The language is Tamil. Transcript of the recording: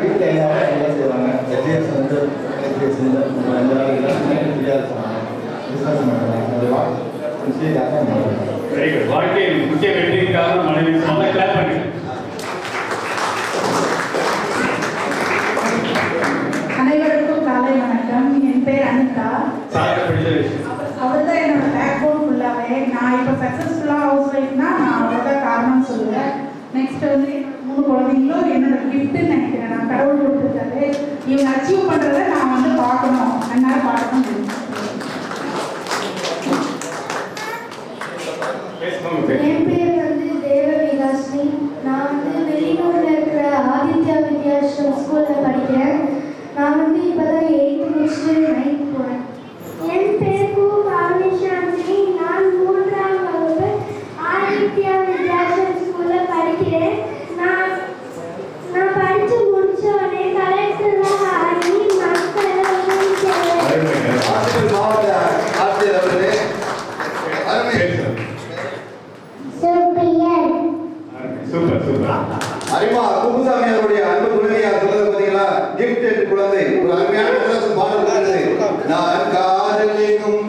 வீட்டில் எல்லாரும் எல்லாம் செய்வாங்க. எல்டிஎஸ் வந்து எல்டிஎஸ் வந்து விசுவாசம் பண்ணுறாங்க. Very good. வாழ்க்கையில் முக்கிய வெற்றிக்காக மனைவி சொன்ன கிளாப் பண்ணுங்க. அனைவருக்கும் காலை வணக்கம். என் பேர் அனிதா. அவர் தான் என்னோட பேக் போன் ஃபுல்லாகவே. நான் இப்போ சக்ஸஸ்ஃபுல்லாக ஹவுஸ் ஒய்ஃப்னா நான் அவ்வளோதான் காரணம் சொல்லுவேன். நெக்ஸ்ட் வந்து 3 குழந்தைங்களும் என்னோட கிஃப்ட்டுன்னு நினைக்கிறேன். நான் கடவுள் கொடுத்துருக்காரு. இவங்க அச்சீவ் பண்ணுறதை நான் வந்து பார்க்கணும். என்னால் பார்க்கணும். என் பேர் வந்து தேவவிகாஸ்னி. நான் வந்து வெளியூரில் இருக்கிற ஆதித்யா வித்யாஸ்ரம் ஸ்கூலில் படிக்கிறேன். நான் வந்து இப்போ தான் 8th முடிச்சுட்டு 9th போகிறேன். என் பேர் கு காமிஷாந்தி. நான் 3ஆம் வகுப்பு ஆதித்யா வித்யாஸ்ரம் ஸ்கூலில் படிக்கிறேன். நான் படித்து முடிச்ச உடனே கலெக்டராக ஆகி மக்களை அரிமா குப்புசாமி அவருடைய அன்பு குழந்தையார் சொல்றது பார்த்தீங்களா? கிஃப்ட் குழந்தை ஒரு அருமையான பாடல் நான் காதலிக்கும்